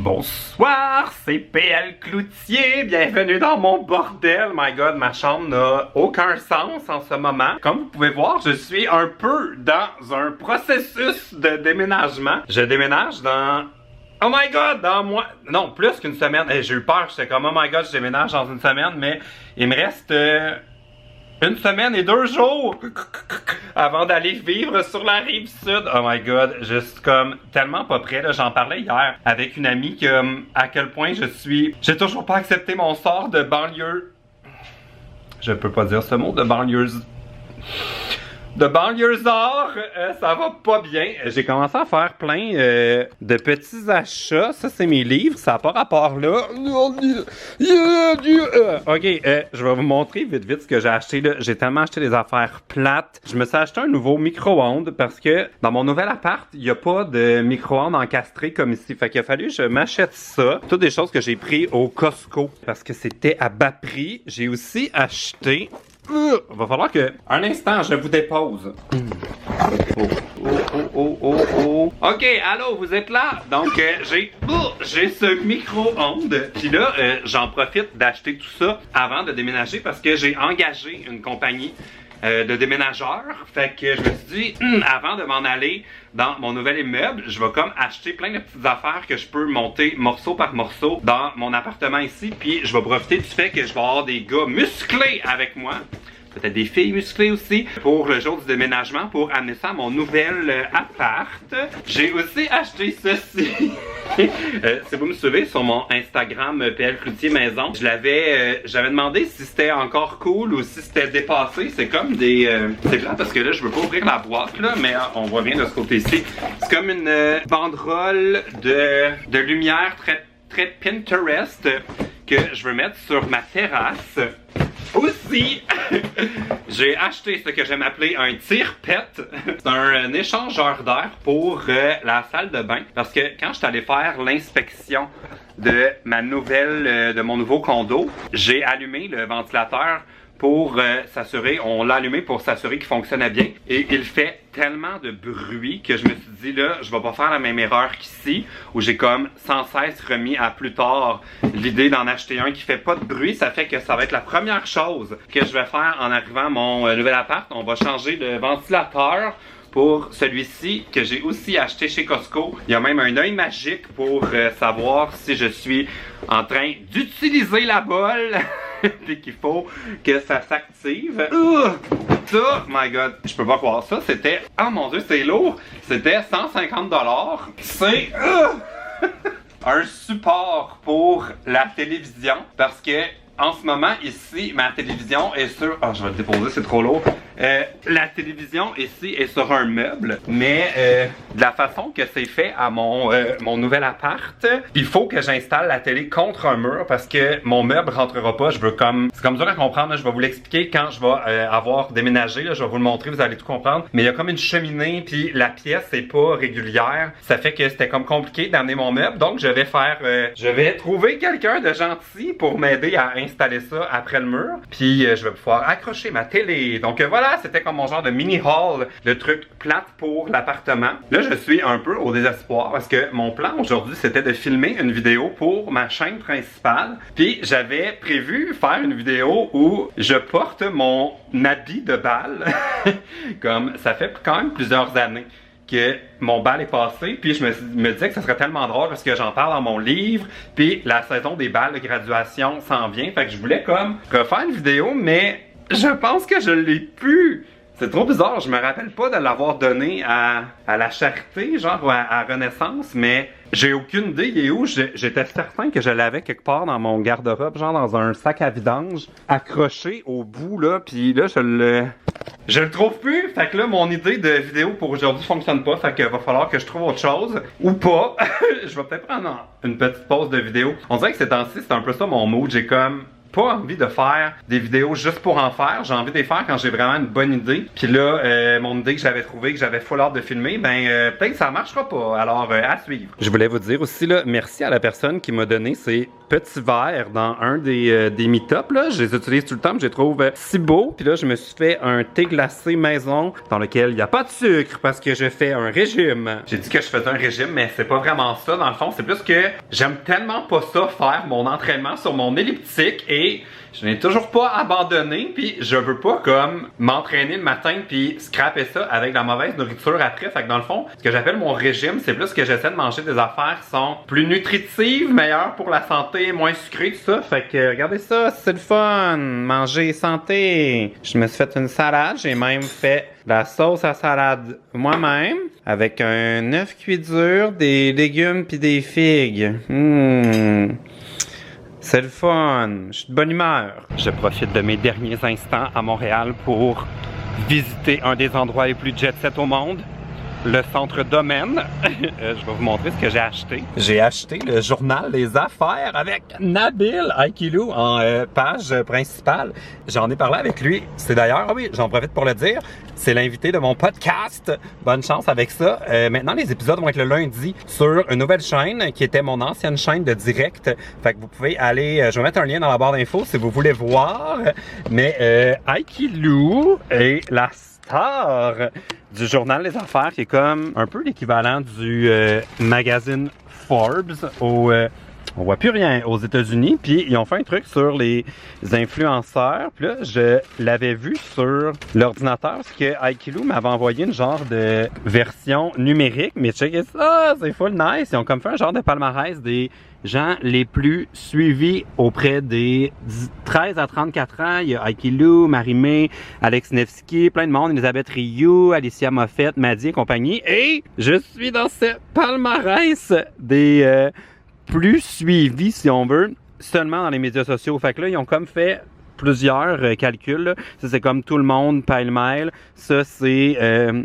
Bonsoir, c'est PL Cloutier, bienvenue dans mon bordel. My God, ma chambre n'a aucun sens en ce moment. Comme vous pouvez voir, je suis un peu dans un processus de déménagement. Je déménage dans... Oh my God, dans moi... Non, plus qu'une semaine. J'ai eu peur, j'étais comme oh my God, je déménage dans une semaine, mais il me reste... une semaine et 2 jours avant d'aller vivre sur la rive sud. Oh my God, je suis comme tellement pas prêt. J'en parlais hier avec une amie que à quel point je suis... J'ai toujours pas accepté mon sort de banlieue... Je peux pas dire ce mot, de banlieuse... De banlieusard, ça va pas bien. J'ai commencé à faire plein de petits achats. Ça, c'est mes livres. Ça n'a pas rapport là. Ok, je vais vous montrer vite ce que j'ai acheté là. J'ai tellement acheté des affaires plates. Je me suis acheté un nouveau micro-ondes parce que dans mon nouvel appart, il n'y a pas de micro-ondes encastré comme ici. Fait qu'il a fallu que je m'achète ça. Toutes des choses que j'ai pris au Costco parce que c'était à bas prix. J'ai aussi acheté... va falloir que... Un instant, je vous dépose. Ok, allô, vous êtes là? Donc, j'ai ce micro-ondes. Puis là, j'en profite d'acheter tout ça avant de déménager parce que j'ai engagé une compagnie de déménageurs. Fait que je me suis dit, avant de m'en aller dans mon nouvel immeuble, je vais comme acheter plein de petites affaires que je peux monter morceau par morceau dans mon appartement ici. Puis je vais profiter du fait que je vais avoir des gars musclés avec moi. Peut-être des filles musclées aussi pour le jour du déménagement pour amener ça à mon nouvel appart. J'ai aussi acheté ceci. Si vous me suivez sur mon Instagram PL Cloutier Maison, j'avais demandé si c'était encore cool ou si c'était dépassé. C'est comme des... c'est plat parce que là je veux pas ouvrir la boîte là, mais on voit bien de ce côté-ci. C'est comme une banderole de lumière très Pinterest que je veux mettre sur ma terrasse. Aussi, j'ai acheté ce que j'aime appeler un tire-pète. C'est un échangeur d'air pour la salle de bain. Parce que quand je suis allé faire l'inspection de de mon nouveau condo, j'ai allumé le ventilateur pour s'assurer, on l'a allumé pour s'assurer qu'il fonctionnait bien. Et il fait tellement de bruit que je me suis dit là, je vais pas faire la même erreur qu'ici, où j'ai comme sans cesse remis à plus tard l'idée d'en acheter un qui fait pas de bruit. Ça fait que ça va être la première chose que je vais faire en arrivant à mon nouvel appart. On va changer le ventilateur pour celui-ci que j'ai aussi acheté chez Costco. Il y a même un œil magique pour savoir si je suis en train d'utiliser la bolle puis qu'il faut que ça s'active. Ça, my God, je peux pas croire ça. C'était, oh mon Dieu, c'est lourd. C'était 150 $. C'est un support pour la télévision parce que en ce moment, ici, ma télévision est sur... Ah, je vais le déposer, c'est trop lourd. La télévision, ici, est sur un meuble, mais de la façon que c'est fait à mon nouvel appart, il faut que j'installe la télé contre un mur parce que mon meuble rentrera pas. Je veux comme... C'est comme dur à comprendre, là, je vais vous l'expliquer quand je vais avoir déménagé, là, je vais vous le montrer, vous allez tout comprendre. Mais il y a comme une cheminée, puis la pièce n'est pas régulière. Ça fait que c'était comme compliqué d'amener mon meuble, donc je vais trouver quelqu'un de gentil pour m'aider à installer ça après le mur, puis je vais pouvoir accrocher ma télé. Donc voilà, c'était comme mon genre de mini haul de trucs plates pour l'appartement. Là, je suis un peu au désespoir parce que mon plan aujourd'hui, c'était de filmer une vidéo pour ma chaîne principale. Puis j'avais prévu faire une vidéo où je porte mon habit de bal. Comme ça fait quand même plusieurs années que mon bal est passé, puis je me disais que ça serait tellement drôle parce que j'en parle dans mon livre, puis la saison des balles de graduation s'en vient, fait que je voulais comme refaire une vidéo, mais je pense que je l'ai plus. C'est trop bizarre, je me rappelle pas de l'avoir donné à la charité, genre à Renaissance, mais j'ai aucune idée il est où. J'étais certain que je l'avais quelque part dans mon garde-robe, genre dans un sac à vidange, accroché au bout là, puis là je le trouve plus. Fait que là, mon idée de vidéo pour aujourd'hui fonctionne pas, fait que va falloir que je trouve autre chose, ou pas. Je vais peut-être prendre une petite pause de vidéo. On dirait que ces temps-ci, c'est un peu ça mon mood, j'ai comme... pas envie de faire des vidéos juste pour en faire. J'ai envie de les faire quand j'ai vraiment une bonne idée. Puis là, mon idée que j'avais trouvée, que j'avais full hâte de filmer, ben peut-être que ça marchera pas. Alors, à suivre. Je voulais vous dire aussi, là, merci à la personne qui m'a donné ces petits verres dans un des meet-ups. Là. Je les utilise tout le temps, je les trouve si beaux. Puis là, je me suis fait un thé glacé maison dans lequel il n'y a pas de sucre parce que je fais un régime. J'ai dit que je faisais un régime, mais c'est pas vraiment ça. Dans le fond, c'est plus que j'aime tellement pas ça, faire mon entraînement sur mon elliptique et je n'ai toujours pas abandonné, puis je veux pas comme m'entraîner le matin puis scraper ça avec de la mauvaise nourriture après. Fait que dans le fond, ce que j'appelle mon régime, c'est plus que j'essaie de manger des affaires qui sont plus nutritives, meilleures pour la santé, moins sucrées, tout ça. Fait que regardez ça, c'est le fun, manger santé. Je me suis fait une salade, j'ai même fait la sauce à salade moi-même avec un œuf cuit dur, des légumes puis des figues. C'est le fun, je suis de bonne humeur. Je profite de mes derniers instants à Montréal pour visiter un des endroits les plus jet-set au monde, le Centre Domaine. Je vais vous montrer ce que j'ai acheté. J'ai acheté le journal Les Affaires avec Nabil Aikilou en page principale. J'en ai parlé avec lui. C'est d'ailleurs, ah oui, j'en profite pour le dire, c'est l'invité de mon podcast. Bonne chance avec ça. Maintenant, les épisodes vont être le lundi sur une nouvelle chaîne qui était mon ancienne chaîne de direct. Fait que vous pouvez aller, je vais mettre un lien dans la barre d'infos si vous voulez voir. Mais Aikilou est la star du journal Les Affaires, qui est comme un peu l'équivalent du magazine Forbes on voit plus rien aux États-Unis. Puis ils ont fait un truc sur les influenceurs. Puis là, je l'avais vu sur l'ordinateur parce que Aikilou m'avait envoyé une genre de version numérique. Mais checkez ça, c'est full nice. Ils ont comme fait un genre de palmarès des gens les plus suivis auprès des 13 à 34 ans. Il y a Aikilou, Marie-Mé, Alex Nevsky, plein de monde, Elisabeth Rioux, Alicia Moffett, Maddy et compagnie. Et je suis dans ce palmarès des plus suivis, si on veut, seulement dans les médias sociaux. Fait que là, ils ont comme fait plusieurs calculs. Là. Ça, c'est comme tout le monde, pêle-mêle. Ça, c'est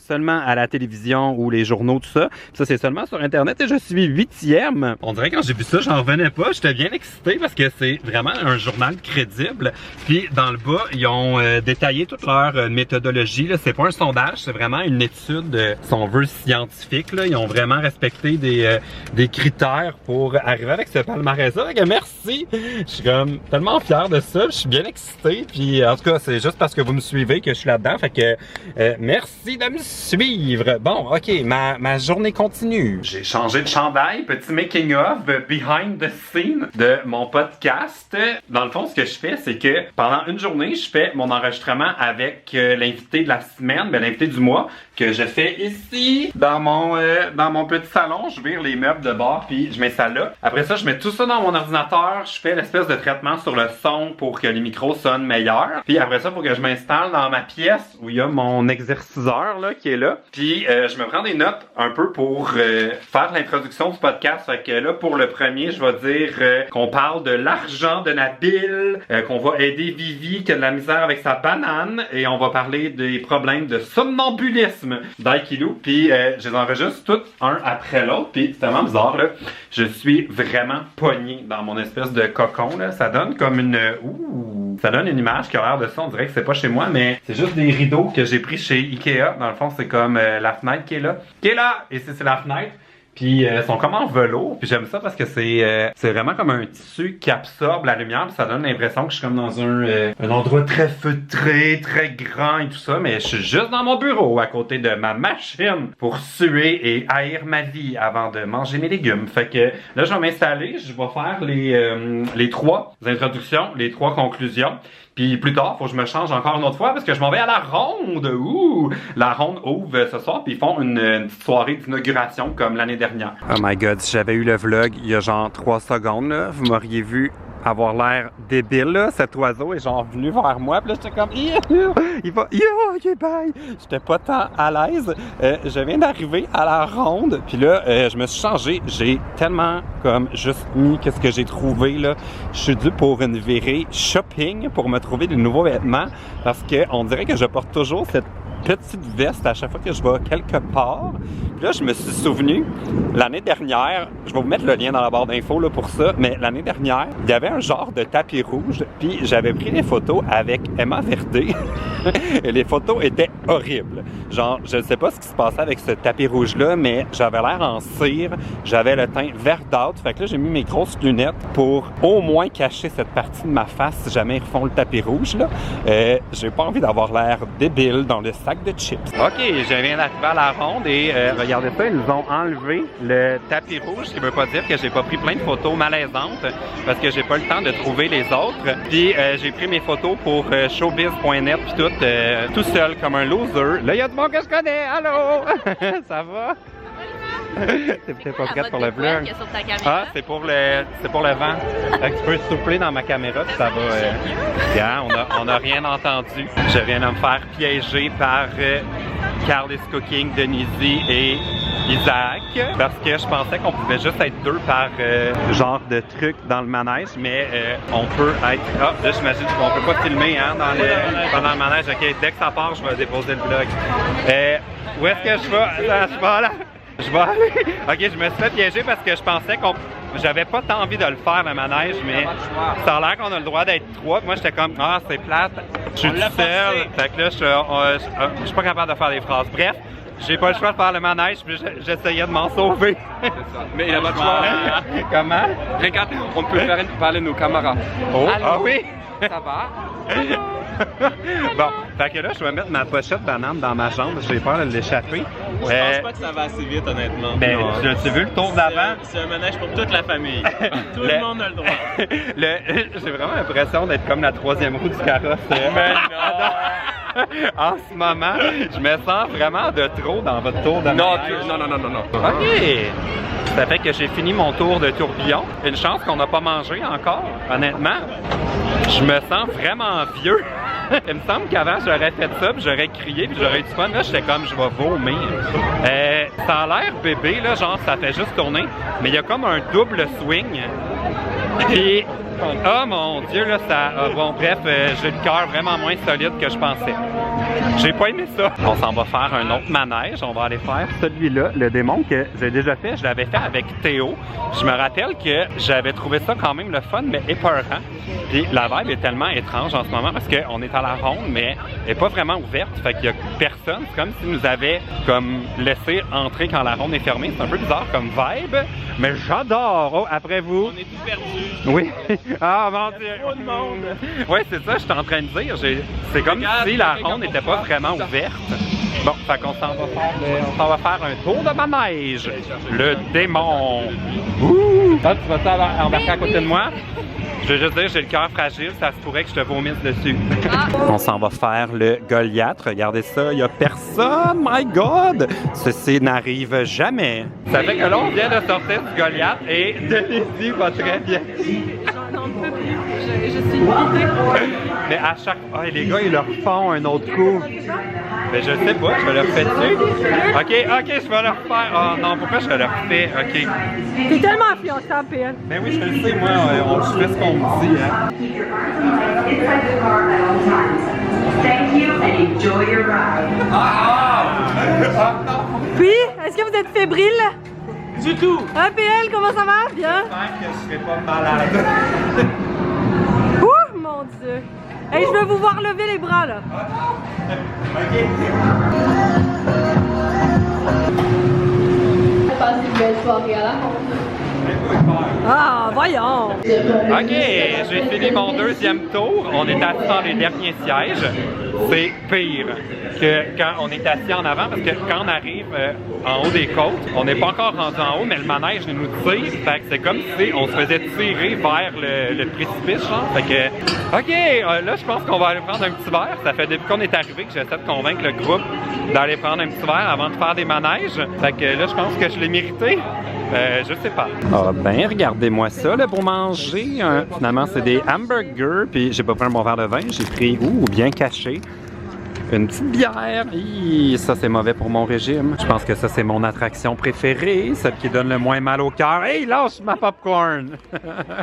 seulement à la télévision ou les journaux, tout ça. Ça, c'est seulement sur Internet et je suis 8e. On dirait que quand j'ai vu ça, j'en revenais pas. J'étais bien excité parce que c'est vraiment un journal crédible. Puis, dans le bas, ils ont détaillé toute leur méthodologie. C'est pas un sondage, c'est vraiment une étude, si on veut, scientifique. Là. Ils ont vraiment respecté des critères pour arriver avec ce palmarès-là. Merci! Je suis comme tellement fier de ça. Je suis bien excité. Puis en tout cas, c'est juste parce que vous me suivez que je suis là-dedans. Fait que merci de me suivre. Bon, ok, ma journée continue. J'ai changé de chandail, petit making of, behind the scene de mon podcast. Dans le fond, ce que je fais, c'est que pendant une journée, je fais mon enregistrement avec l'invité de la semaine, l'invité du mois, que je fais ici, dans mon petit salon. Je vire les meubles de bord, puis je mets ça là. Après ça, je mets tout ça dans mon ordinateur. Je fais l'espèce de traitement sur le son pour que les micros sonnent meilleurs. Puis après ça, il faut que je m'installe dans ma pièce où il y a mon exerciceur là, qui est là. Puis je me prends des notes un peu pour faire l'introduction du podcast. Fait que là, pour le premier, je vais dire qu'on parle de l'argent de Nabil, qu'on va aider Vivi qui a de la misère avec sa banane, et on va parler des problèmes de somnambulisme d'Aikilou. Puis je les enregistre toutes un après l'autre. Puis c'est tellement bizarre là. Je suis vraiment pogné dans mon espèce de cocon là. Ça donne comme une... Ça donne une image qui a l'air de ça, on dirait que c'est pas chez moi, mais c'est juste des rideaux que j'ai pris chez Ikea. Dans le fond, c'est comme la fenêtre qui est là. Et ici, c'est la fenêtre. Puis ils sont comme en velours. Puis j'aime ça parce que c'est vraiment comme un tissu qui absorbe la lumière. Puis ça donne l'impression que je suis comme dans un endroit très feutré, très grand et tout ça. Mais je suis juste dans mon bureau à côté de ma machine pour suer et haïr ma vie avant de manger mes légumes. Fait que là, je vais m'installer. Je vais faire les 3 introductions, les 3 conclusions. Puis plus tard, faut que je me change encore une autre fois parce que je m'en vais à la ronde. Ouh! La ronde ouvre ce soir, puis ils font une petite soirée d'inauguration comme l'année dernière. Oh my god, si j'avais eu le vlog il y a genre 3 secondes, là, vous m'auriez vu avoir l'air débile, là. Cet oiseau est genre venu vers moi, puis là j'étais comme il va, ok bye. J'étais pas tant à l'aise. Je viens d'arriver à la ronde, puis là je me suis changé. J'ai tellement comme juste mis qu'est-ce que j'ai trouvé là. Je suis dû pour une virée shopping pour me trouver de nouveaux vêtements parce que on dirait que je porte toujours cette petite veste à chaque fois que je vais quelque part. Puis là, je me suis souvenu, l'année dernière, je vais vous mettre le lien dans la barre d'infos là, pour ça, mais l'année dernière, il y avait un genre de tapis rouge, puis j'avais pris des photos avec Emma Verdé, et les photos étaient horribles. Genre, je ne sais pas ce qui se passait avec ce tapis rouge-là, mais j'avais l'air en cire, j'avais le teint verdâtre, fait que là, j'ai mis mes grosses lunettes pour au moins cacher cette partie de ma face si jamais ils refont le tapis rouge, là. J'ai pas envie d'avoir l'air débile dans le sac de chips. OK, je viens d'arriver à la ronde et regardez ça, ils ont enlevé le tapis rouge, ce qui veut pas dire que j'ai pas pris plein de photos malaisantes parce que j'ai pas le temps de trouver les autres. Puis j'ai pris mes photos pour showbiz.net puis tout seul comme un loser. Là, il y a du monde que je connais. Allô? Ça va? T'es peut-être pas prête pour le vlog. Ah, c'est pour le vent. Fait que tu peux souffler dans ma caméra puis ça va. Bien, on a rien entendu. Je viens de me faire piéger par Carly's Cooking, Denise et Isaac, parce que je pensais qu'on pouvait juste être deux par genre de truc dans le manège, mais on peut être... Ah, là j'imagine qu'on peut pas filmer hein, pendant le manège. Ok, dès que ça part, je vais déposer le vlog. Où est-ce que je vais? Je vais là. Je vais aller. Ok, je me suis fait piéger parce que je pensais qu'on... J'avais pas tant envie de le faire, le manège, mais ça a l'air qu'on a le droit d'être trois. Moi, j'étais comme, ah, c'est plate. Je suis tout seul. Fait que là, je suis pas capable de faire des phrases. Bref, j'ai pas le choix de faire le manège, puis j'essayais de m'en sauver. C'est ça. Mais il a pas le choix. Comment? Regarde, on peut parler de nos camarades. Oh, ah oui? Ça va? Bon, fait que là, je vais mettre ma pochette banane dans ma jambe, j'ai peur de l'échapper. Je pense pas que ça va assez vite, honnêtement. Ben, tu as vu le tour d'avant? C'est un manège pour toute la famille. Tout le monde a le droit. J'ai vraiment l'impression d'être comme la troisième roue du carrosse. Mais non! En ce moment, je me sens vraiment de trop dans votre tour de manège. Non. OK! Ça fait que j'ai fini mon tour de tourbillon. Une chance qu'on n'a pas mangé encore, honnêtement. Je me sens vraiment vieux. Il me semble qu'avant, j'aurais fait ça, puis j'aurais crié, puis j'aurais eu du fun. Là, j'étais comme, je vais vomir. Ça a l'air bébé, là, genre, ça fait juste tourner. Mais il y a comme un double swing. Puis, oh mon Dieu, là, ça... bon, bref, j'ai le cœur vraiment moins solide que je pensais. J'ai pas aimé ça. On s'en va faire un autre manège. On va aller faire celui-là, le démon que j'ai déjà fait. Je l'avais fait avec Théo. Je me rappelle que j'avais trouvé ça quand même le fun, mais épeurant. Puis la vibe est tellement étrange en ce moment parce qu'on est à la ronde, mais elle n'est pas vraiment ouverte. Fait qu'il y a personne. C'est comme s'ils nous avaient comme laissé entrer quand la ronde est fermée. C'est un peu bizarre comme vibe, mais j'adore. Oh, après vous. On est tous perdus. Oui. Ah mon Dieu. Trop de monde. Oui, c'est ça, je suis en train de dire. C'est comme si la ronde n'était pas vraiment ouverte. Bon, fait qu'on s'en va faire un tour de manège. Le démon. Ouh! Ah, tu vas embarquer à côté de moi? Je veux juste dire, j'ai le cœur fragile, ça se pourrait que je te vomisse dessus. On s'en va faire le Goliath. Regardez ça, il n'y a personne! My God! Ceci n'arrive jamais. Ça fait que là, on vient de sortir du Goliath et Denise va très bien. J'en peux plus. Je suis vidée. Mais à chaque fois, les gars, ils leur font un autre coup. Mais je sais pas, je vais leur faire dessus. Ok, je vais leur faire. Oh non, pourquoi je leur fais? Ok. T'es tellement influençable, PN. Mais oui, je le sais, moi, je fais ce qu'on me dit, hein. Thank you and enjoy your ride. Puis, est-ce que vous êtes fébrile? Du tout! Ah, PL, comment ça va? Bien? J'espère que je serai pas malade. Ouh, mon Dieu. Hey, je veux vous voir lever les bras, là. Passe une belle soirée à la ronde. Ah, voyons. OK, j'ai fini mon deuxième tour. On est assis dans les derniers sièges. C'est pire que quand on est assis en avant parce que quand on arrive en haut des côtes, on n'est pas encore rendu en haut, mais le manège nous tire. Fait que c'est comme si on se faisait tirer vers le précipice, genre. Fait que, OK, là, je pense qu'on va aller prendre un petit verre. Ça fait depuis qu'on est arrivé que j'essaie de convaincre le groupe d'aller prendre un petit verre avant de faire des manèges. Fait que là, je pense que je l'ai mérité. Je sais pas. Ah ben, regardez-moi ça, là, pour manger. Finalement, c'est des hamburgers, puis j'ai pas pris un bon verre de vin. J'ai pris, bien caché, une petite bière. Hi, ça, c'est mauvais pour mon régime. Je pense que ça, c'est mon attraction préférée, celle qui donne le moins mal au cœur. Hey, lâche ma popcorn!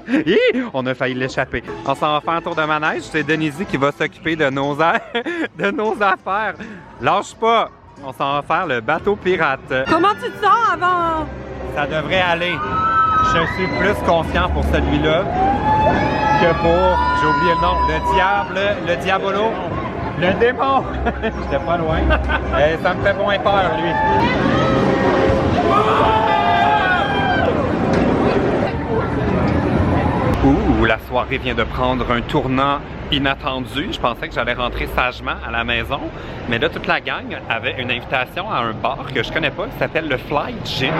Hi, on a failli l'échapper. On s'en va faire un tour de manège. C'est Denise qui va s'occuper de nos affaires. Lâche pas! On s'en va faire le bateau pirate. Comment tu te sens avant? Ça devrait aller. Je suis plus confiant pour celui-là que pour, j'ai oublié le nom, le diable, le diabolo, le démon. J'étais pas loin. Ça me fait moins peur, lui. Ouh, la soirée vient de prendre un tournant inattendu. Je pensais que j'allais rentrer sagement à la maison, mais là, toute la gang avait une invitation à un bar que je connais pas qui s'appelle le Fly Gin.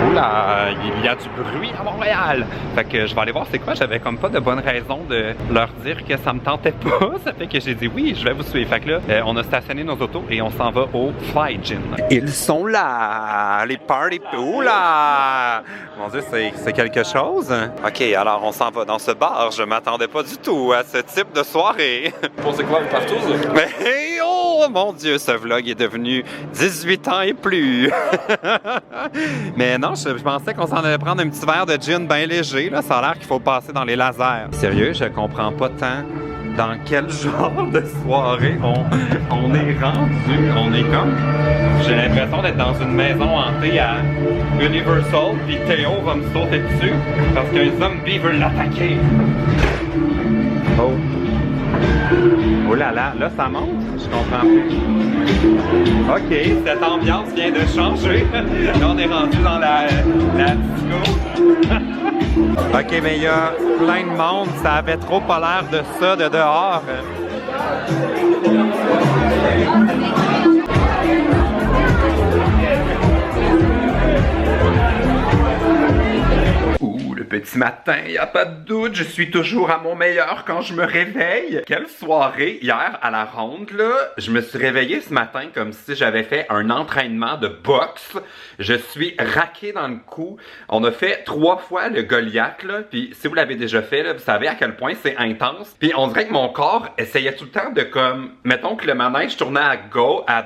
Oula, il y a du bruit à Montréal. Fait que je vais aller voir c'est quoi. J'avais comme pas de bonne raison de leur dire que ça me tentait pas. Ça fait que j'ai dit oui, je vais vous suivre. Fait que là, on a stationné nos autos et on s'en va au Fly Gin. Ils sont là, les party. Oula! Mon Dieu, c'est quelque chose. OK, alors on s'en va dans ce bar. Je m'attendais pas du tout à ce type de soirée. Vous pensez quoi, une partouze? Mais oh mon Dieu, ce vlog est devenu 18 ans et plus. Mais non, je pensais qu'on s'en allait prendre un petit verre de gin bien léger. Là. Ça a l'air qu'il faut passer dans les lasers. Sérieux, je comprends pas tant dans quel genre de soirée on est rendu. On est comme... J'ai l'impression d'être dans une maison hantée à Universal, puis Théo va me sauter dessus parce qu'un zombie veut l'attaquer. Oh. Oh là là, là ça monte? Je comprends plus. OK, cette ambiance vient de changer. Là, on est rendu dans la disco. OK, mais il y a plein de monde. Ça avait trop pas l'air de ça de dehors. Petit matin, y a pas de doute, je suis toujours à mon meilleur quand je me réveille. Quelle soirée hier à la ronde, là. Je me suis réveillé ce matin comme si j'avais fait un entraînement de boxe. Je suis raqué dans le cou. On a fait 3 fois le Goliath, là. Puis si vous l'avez déjà fait, là, vous savez à quel point c'est intense. Puis on dirait que mon corps essayait tout le temps de comme... Mettons que le manège tournait à gauche, à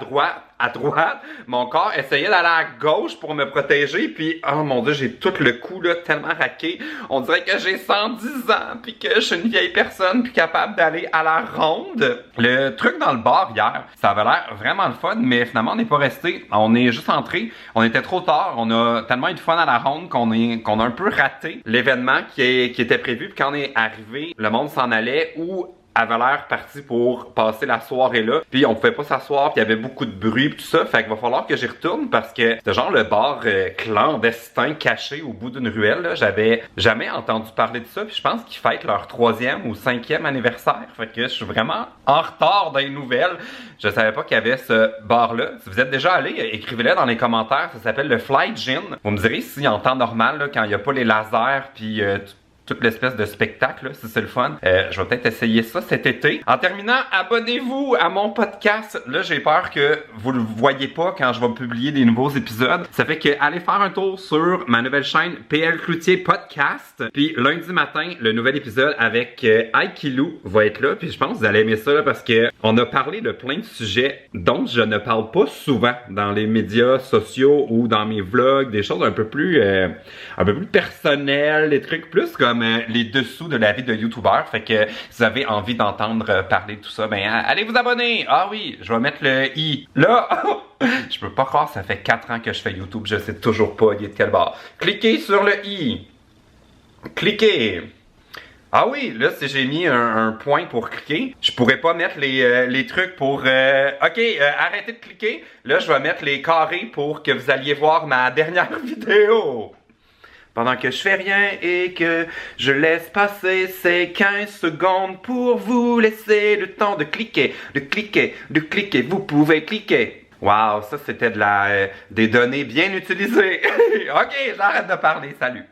droite, mon corps essayait d'aller à gauche pour me protéger, puis oh mon Dieu, j'ai tout le cou là tellement raqué. On dirait que j'ai 110 ans, puis que je suis une vieille personne, puis capable d'aller à la ronde. Le truc dans le bar hier, ça avait l'air vraiment le fun, mais finalement on n'est pas resté. On est juste entré, on était trop tard, on a tellement eu de fun à la ronde qu'on a un peu raté l'événement qui était prévu, puis quand on est arrivé, le monde s'en allait ou avait l'air parti pour passer la soirée là, puis on pouvait pas s'asseoir, puis il y avait beaucoup de bruit pis tout ça, fait qu'il va falloir que j'y retourne parce que c'était genre le bar clandestin caché au bout d'une ruelle là. J'avais jamais entendu parler de ça, puis je pense qu'ils fêtent leur 3e ou 5e anniversaire, fait que je suis vraiment en retard dans les nouvelles. Je savais pas qu'il y avait ce bar là. Si vous êtes déjà allé, écrivez-le dans les commentaires, ça s'appelle le Fly Gin. Vous me direz si en temps normal là, quand il y a pas les lasers puis toute l'espèce de spectacle, là, si c'est le fun. Je vais peut-être essayer ça cet été. En terminant, abonnez-vous à mon podcast. Là, j'ai peur que vous le voyez pas quand je vais publier des nouveaux épisodes. Ça fait que allez faire un tour sur ma nouvelle chaîne PL Cloutier Podcast. Puis lundi matin, le nouvel épisode avec Aikilou va être là. Puis je pense que vous allez aimer ça là, parce que on a parlé de plein de sujets dont je ne parle pas souvent dans les médias sociaux ou dans mes vlogs, des choses un peu plus personnelles, des trucs plus comme les dessous de la vie de YouTuber. Fait que si vous avez envie d'entendre parler de tout ça, ben allez vous abonner. Ah oui, je vais mettre le i. Là, je peux pas croire, ça fait 4 ans que je fais YouTube, je sais toujours pas il est de quel bord. Cliquez sur le i. Cliquez. Ah oui, là, si j'ai mis un point pour cliquer, je pourrais pas mettre les trucs pour... OK, arrêtez de cliquer. Là, je vais mettre les carrés pour que vous alliez voir ma dernière vidéo. Pendant que je fais rien et que je laisse passer ces 15 secondes pour vous laisser le temps de cliquer, vous pouvez cliquer. Wow, ça c'était des données bien utilisées. OK, j'arrête de parler, salut.